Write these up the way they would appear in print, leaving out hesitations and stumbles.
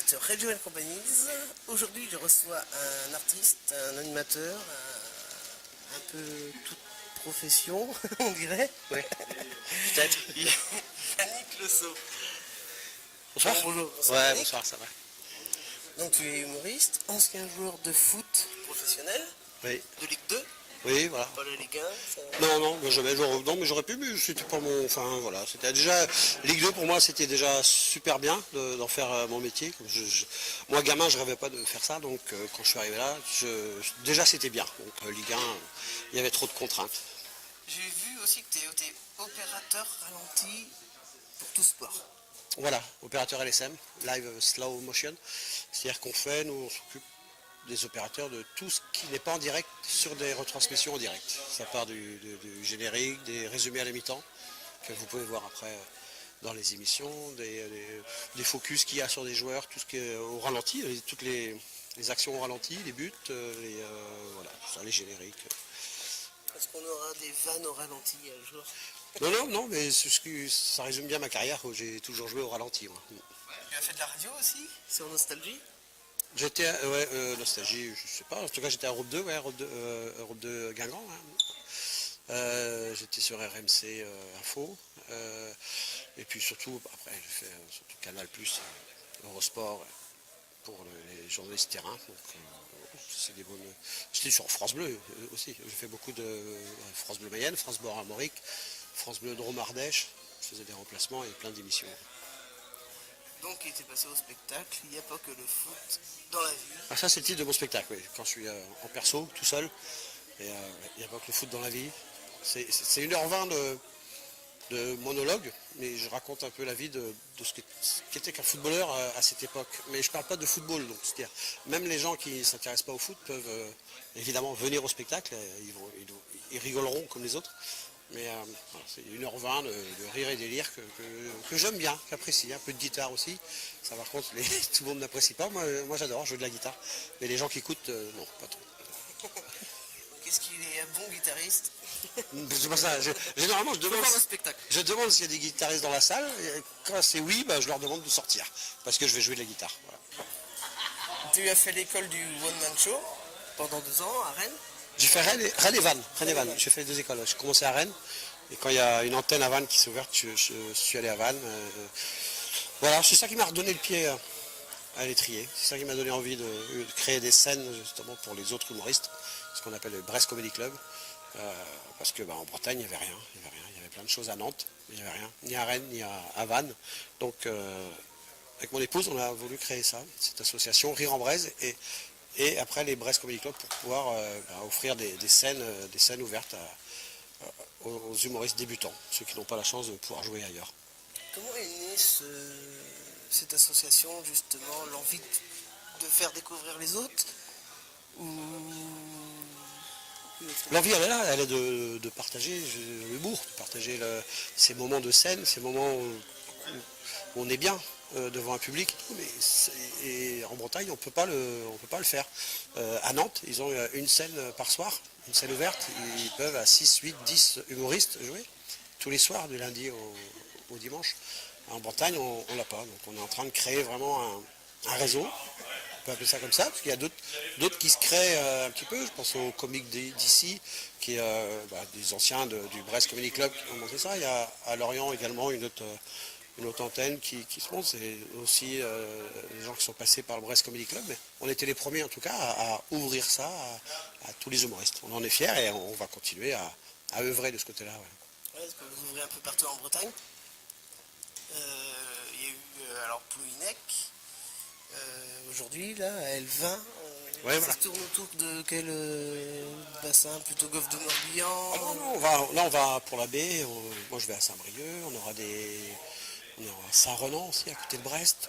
podcast Radio and Companies. Aujourd'hui, je reçois un artiste, un animateur, un peu toute profession, on dirait. Ouais, peut-être. Yannick Le Sceau. Bonsoir. Bonjour. Ouais, Yannick. bonsoir, ça va. Donc, tu es humoriste, ancien joueur de foot professionnel, Oui, de Ligue 2, oui, voilà. pas la Ligue 1. Ça... Non, mais j'aurais pu, mais c'était pas mon. Enfin, voilà. C'était déjà. Ligue 2 pour moi, c'était déjà super bien d'en faire mon métier. Moi, gamin, je rêvais pas de faire ça, donc quand je suis arrivé là, déjà c'était bien. Donc, Ligue 1, il y avait trop de contraintes. J'ai vu aussi que tu es opérateur ralenti pour tout sport. Voilà, opérateur LSM, Live Slow Motion. C'est-à-dire nous, on s'occupe des opérateurs de tout ce qui n'est pas en direct sur des retransmissions en direct. Ça part du générique, des résumés à la mi-temps, que vous pouvez voir après dans les émissions, des focus qu'il y a sur des joueurs, tout ce qui est au ralenti, toutes les actions au ralenti, les buts, voilà, les génériques. Est-ce qu'on aura des vannes au ralenti un jour? Non, mais ça résume bien ma carrière, où j'ai toujours joué au ralenti. Moi. Tu as fait de la radio aussi, sur Nostalgie? J'étais, Nostalgie, je sais pas, en tout cas j'étais à Europe 2, Europe 2 Guingamp. Hein. J'étais sur RMC Info, et puis surtout, après j'ai fait surtout Canal+, Eurosport, pour les journalistes terrain. Donc, c'est des bonnes... J'étais sur France Bleu aussi, j'ai fait beaucoup de France Bleu Mayenne, France Bleu Armorique, France Bleu Drôme Ardèche, je faisais des remplacements et plein d'émissions. Donc il était passé au spectacle, il n'y a pas que le foot dans la vie. Ah, ça c'est le titre de mon spectacle, oui. Quand je suis en perso, tout seul, et il n'y a pas que le foot dans la vie. C'est 1h20 de monologue, mais je raconte un peu la vie de ce qu'était qu'un footballeur à cette époque. Mais je ne parle pas de football, donc c'est-à-dire même les gens qui ne s'intéressent pas au foot peuvent évidemment venir au spectacle, ils rigoleront comme les autres. Mais voilà, c'est 1h20 de rire et délire que j'aime bien, qu'apprécie. Un peu de guitare aussi. Ça par contre, tout le monde n'apprécie pas. Moi j'adore jouer de la guitare. Mais les gens qui écoutent, non, pas trop. Qu'est-ce qu'il est un bon guitariste? C'est pas ça. Généralement, je demande s'il y a des guitaristes dans la salle. Et quand c'est oui, je leur demande de sortir. Parce que je vais jouer de la guitare. Voilà. Tu as fait l'école du One Man Show pendant 2 ans à Rennes. J'ai fait Rennes et Vannes. J'ai fait 2 écoles. J'ai commencé à Rennes. Et quand il y a une antenne à Vannes qui s'est ouverte, je suis allé à Vannes. Voilà, c'est ça qui m'a redonné le pied à l'étrier. C'est ça qui m'a donné envie de créer des scènes justement pour les autres humoristes. Ce qu'on appelle le Brest Comedy Club. Parce que en Bretagne, il n'y avait rien. Il y avait plein de choses à Nantes, mais il n'y avait rien. Ni à Rennes, ni à Vannes. Donc, avec mon épouse, on a voulu créer ça, cette association Rire en Braise. Et après les Brest Comedy Club pour pouvoir offrir des scènes ouvertes aux humoristes débutants, ceux qui n'ont pas la chance de pouvoir jouer ailleurs. Comment est née cette association, justement, l'envie de faire découvrir les autres L'envie, elle est là, elle est de partager l'humour, de partager ces moments de scène, ces moments où on est bien devant un public, et en Bretagne, on peut pas le faire. À Nantes, ils ont une scène par soir, une scène ouverte, ils peuvent à 6, 8, 10 humoristes jouer, tous les soirs, du lundi au dimanche. En Bretagne, on l'a pas, donc on est en train de créer vraiment un réseau. On peut appeler ça comme ça, parce qu'il y a d'autres qui se créent un petit peu. Je pense aux comiques d'ici, qui des anciens du Brest Comedy Club qui ont monté ça. Il y a à Lorient également une autre antenne qui se monte. C'est aussi les gens qui sont passés par le Brest Comedy Club. Mais on était les premiers en tout cas à ouvrir ça à tous les humoristes. On en est fiers et on va continuer à œuvrer de ce côté-là. Ouais, parce que vous ouvrez un peu partout en Bretagne. Il y a eu alors Plouhinec. Aujourd'hui, là, à Elvin, Ouais, ça se tourne autour de quel bassin? Plutôt Golfe de Morbihan? On va pour la baie, moi je vais à Saint-Brieuc, on aura Saint-Renan aussi, à côté de Brest.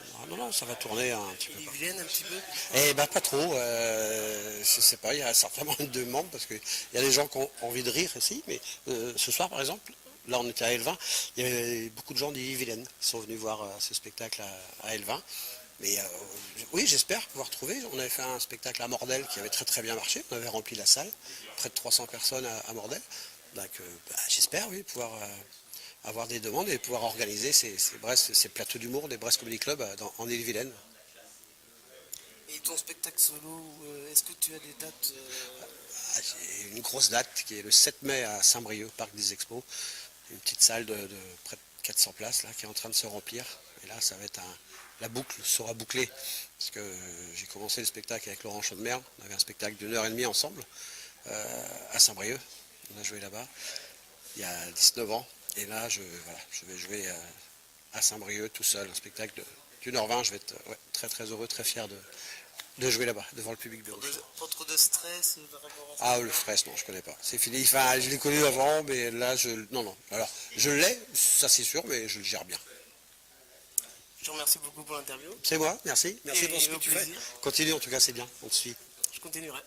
Ça va tourner un petit peu. Ils viennent un petit peu? Pas trop, je sais pas, il y a certainement une demande, parce qu'il y a des gens qui ont envie de rire aussi, mais ce soir par exemple, là on était à Elvin, il y avait beaucoup de gens d'Ille-et-Vilaine qui sont venus voir ce spectacle à Elvin. Mais oui, j'espère pouvoir trouver. On avait fait un spectacle à Mordel qui avait très très bien marché. On avait rempli la salle, près de 300 personnes à Mordel. Donc j'espère, oui, pouvoir avoir des demandes et pouvoir organiser ces plateaux d'humour des Brest Comedy Club en Ille-et-Vilaine. Et ton spectacle solo, est-ce que tu as des dates J'ai une grosse date qui est le 7 mai à Saint-Brieuc, Parc des Expos. Une petite salle de près de 400 places là, qui est en train de se remplir. Et là, ça va être la boucle sera bouclée. Parce que j'ai commencé le spectacle avec Laurent Chaudemer. On avait un spectacle d'1h30 ensemble à Saint-Brieuc. On a joué là-bas il y a 19 ans. Et là, je vais jouer à Saint-Brieuc tout seul. Un spectacle d'1h20. Je vais être très très heureux, très fier de jouer là-bas, devant le public de Rochefort. pas trop de stress par rapport à ça? Ah, le stress, non, je connais pas. C'est fini. Enfin, je l'ai connu avant, mais là, non. Alors, je l'ai, ça c'est sûr, mais je le gère bien. Je te remercie beaucoup pour l'interview. C'est moi, merci. Merci Et pour ce que au tu fais. plaisir. Continue, en tout cas, c'est bien. On te suit. Je continuerai.